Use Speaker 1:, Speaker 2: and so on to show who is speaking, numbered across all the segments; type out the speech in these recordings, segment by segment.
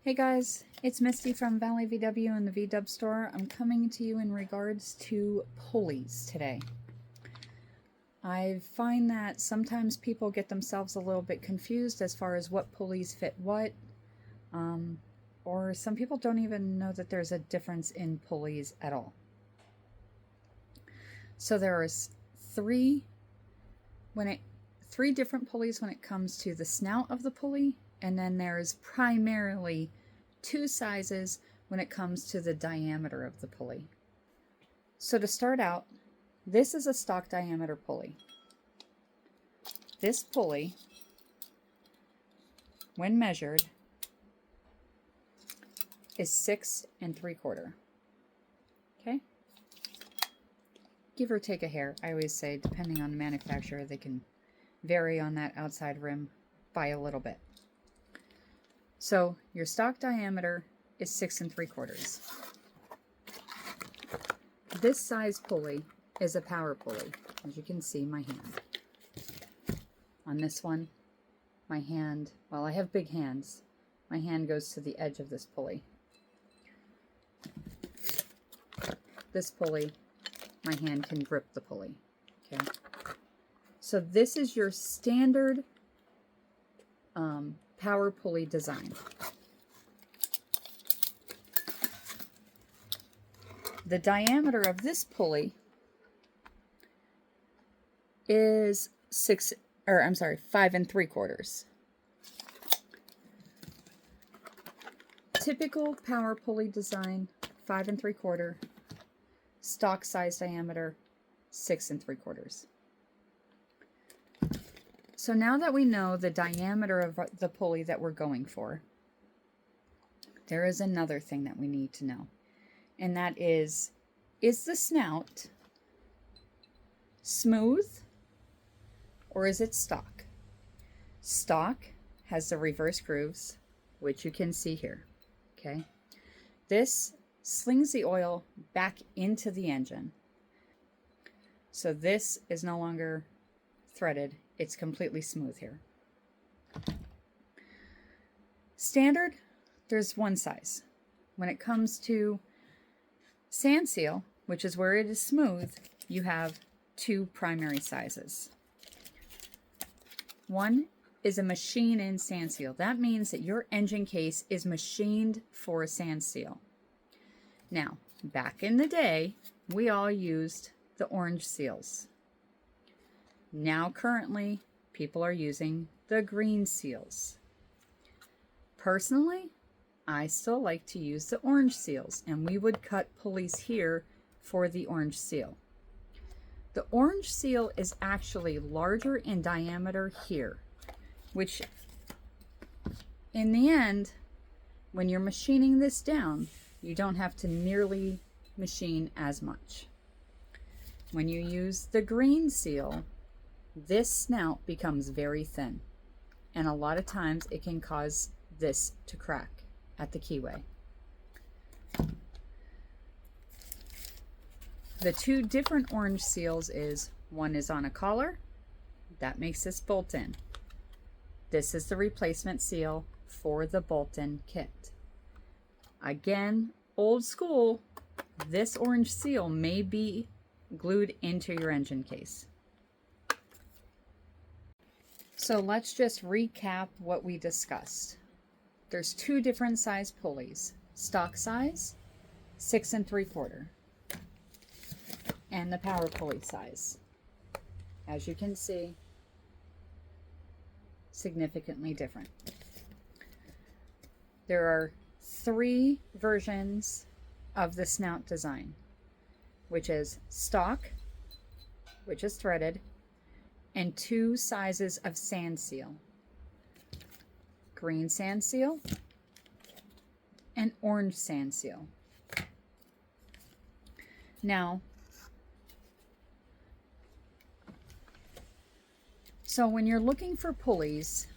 Speaker 1: Hey guys, it's Misty from Valley VW and the VW store. I'm coming to you in regards to pulleys today. I find that sometimes people get themselves a little bit confused as far as what pulleys fit what, or some people don't even know that there's a difference in pulleys at all. So there is three different pulleys when it comes to the snout of the pulley, and then there's primarily two sizes when it comes to the diameter of the pulley. So to start out, this is a stock diameter pulley. This pulley, when measured, is 6 3/4. Okay? Give or take a hair. I always say, depending on the manufacturer, they can vary on that outside rim by a little bit. So your stock diameter is 6 3/4. This size pulley is a power pulley. As you can see, my hand. On this one, my hand, well, I have big hands. My hand goes to the edge of this pulley. This pulley, my hand can grip the pulley. Okay. So this is your standard power pulley design. The diameter of this pulley is 5 3/4. Typical power pulley design, 5 3/4. Stock size diameter, 6 3/4. So now that we know the diameter of the pulley that we're going for, there is another thing that we need to know. And that is the snout smooth or is it stock? Stock has the reverse grooves, which you can see here. Okay. This slings the oil back into the engine. So this is no longer threaded. It's completely smooth here. Standard, there's one size. When it comes to sand seal, which is where it is smooth, you have two primary sizes. One is a machine-in sand seal. That means that your engine case is machined for a sand seal. Now, back in the day, we all used the orange seals. Now, currently, people are using the green seals. Personally, I still like to use the orange seals, and we would cut pulleys here for the orange seal. The orange seal is actually larger in diameter here, which in the end, when you're machining this down, you don't have to nearly machine as much. When you use the green seal, this snout becomes very thin, and a lot of times it can cause this to crack at the keyway. The two different orange seals is, one is on a collar, that makes this bolt in. This is the replacement seal for the bolt-in kit. Again, old school, this orange seal may be glued into your engine case. So let's just recap what we discussed. There's two different size pulleys. Stock size, 6 3/4. And the power pulley size. As you can see, significantly different. There are three versions of the snout design, which is stock, which is threaded, and two sizes of sand seal. Green sand seal and orange sand seal. Now, so when you're looking for pulleys,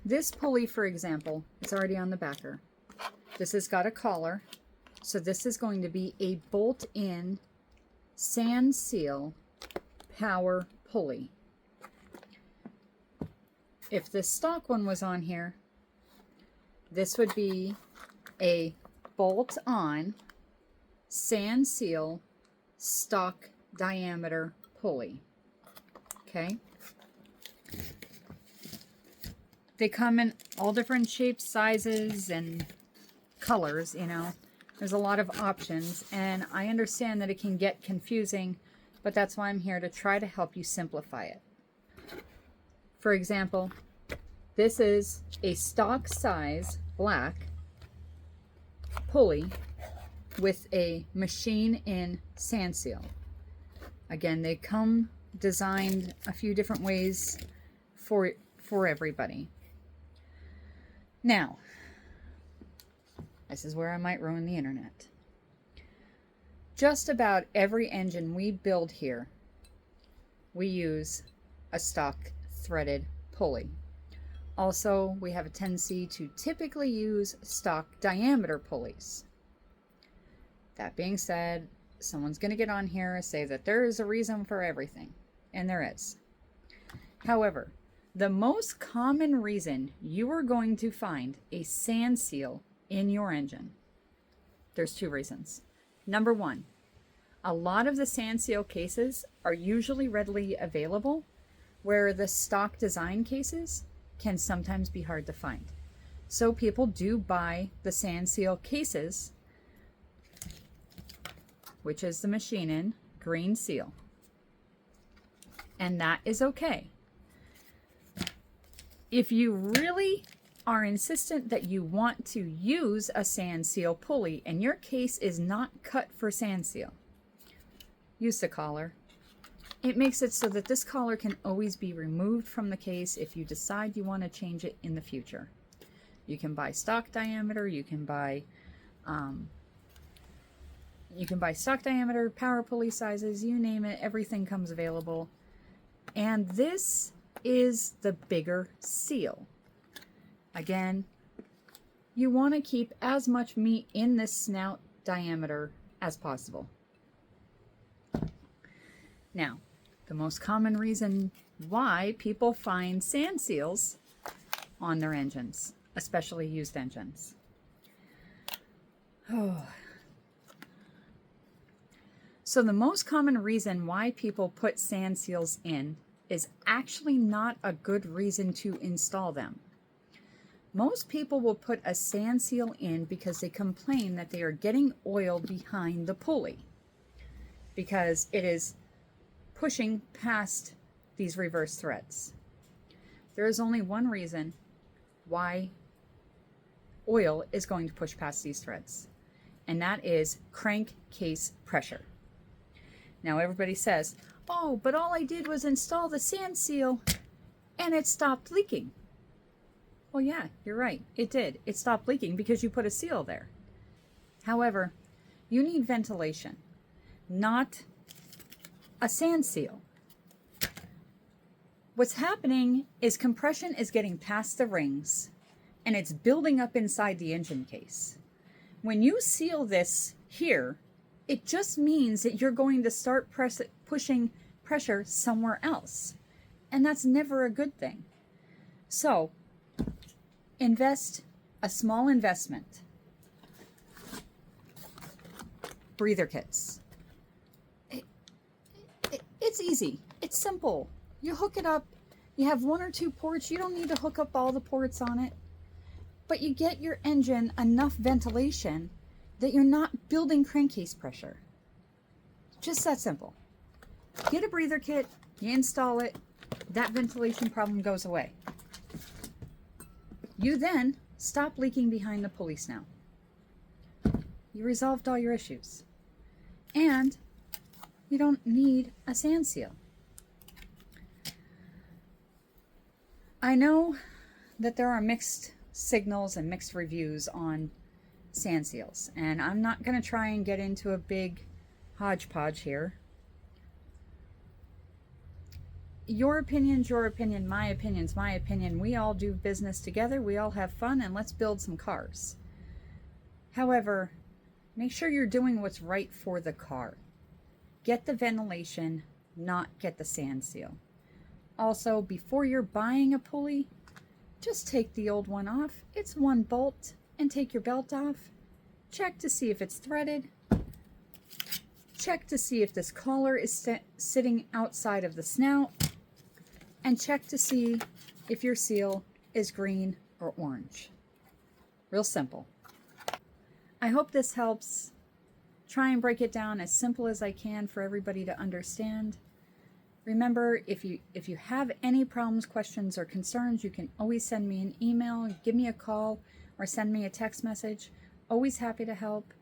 Speaker 1: this pulley, for example, it's already on the backer. This has got a collar, so this is going to be a bolt-in sand seal power pulley. If the stock one was on here, this would be a bolt-on sand seal stock diameter pulley. Okay. They come in all different shapes, sizes, and colors, you know. There's a lot of options, and I understand that it can get confusing, but that's why I'm here to try to help you simplify it. For example, this is a stock size black pulley with a machine-in sand seal. Again, they come designed a few different ways for everybody. Now, this is where I might ruin the internet. Just about every engine we build here, we use a stock threaded pulley. Also, we have a tendency to typically use stock diameter pulleys. That being said, someone's going to get on here and say that there is a reason for everything, and there is. However, the most common reason you are going to find a sand seal in your engine, there's two reasons. Number one, a lot of the sand seal cases are usually readily available, where the stock design cases can sometimes be hard to find. So people do buy the sand seal cases, which is the machine-in green seal. And that is okay. If you really are insistent that you want to use a sand seal pulley and your case is not cut for sand seal, use the collar. It makes it so that this collar can always be removed from the case if you decide you want to change it in the future. You can buy stock diameter, you can buy stock diameter, power pulley sizes, you name it, everything comes available. And this is the bigger seal. Again, you want to keep as much meat in this snout diameter as possible. Now, the most common reason why people find sand seals on their engines, especially used engines. So the most common reason why people put sand seals in is actually not a good reason to install them. Most people will put a sand seal in because they complain that they are getting oil behind the pulley because it is pushing past these reverse threads. There is only one reason why oil is going to push past these threads, and that is crankcase pressure. Now everybody says, oh, but all I did was install the sand seal and it stopped leaking. Well, yeah, you're right. It did. It stopped leaking because you put a seal there. However, you need ventilation, not a sand seal. What's happening is compression is getting past the rings and it's building up inside the engine case. When you seal this here, it just means that you're going to start pushing pressure somewhere else. And that's never a good thing. So, invest a small investment. Breather kits. It's easy. It's simple. You hook it up. You have one or two ports. You don't need to hook up all the ports on it. But you get your engine enough ventilation that you're not building crankcase pressure. Just that simple. Get a breather kit, you install it, that ventilation problem goes away. You then stop leaking behind the pulley snout. You resolved all your issues. And you don't need a sand seal. I know that there are mixed signals and mixed reviews on sand seals, and I'm not going to try and get into a big hodgepodge here. Your opinion's your opinion, my opinion's my opinion. We all do business together, we all have fun, and let's build some cars. However, make sure you're doing what's right for the car. Get the ventilation, not get the sand seal. Also, before you're buying a pulley, just take the old one off. It's one bolt, and take your belt off. Check to see if it's threaded. Check to see if this collar is sitting outside of the snout. And check to see if your seal is green or orange. Real simple. I hope this helps. Try and break it down as simple as I can for everybody to understand. Remember, if you have any problems, questions, or concerns, you can always send me an email, give me a call, or send me a text message. Always happy to help.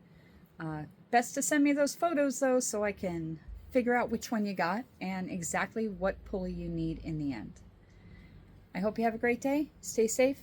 Speaker 1: Best to send me those photos, though, so I can figure out which one you got and exactly what pulley you need in the end. I hope you have a great day. Stay safe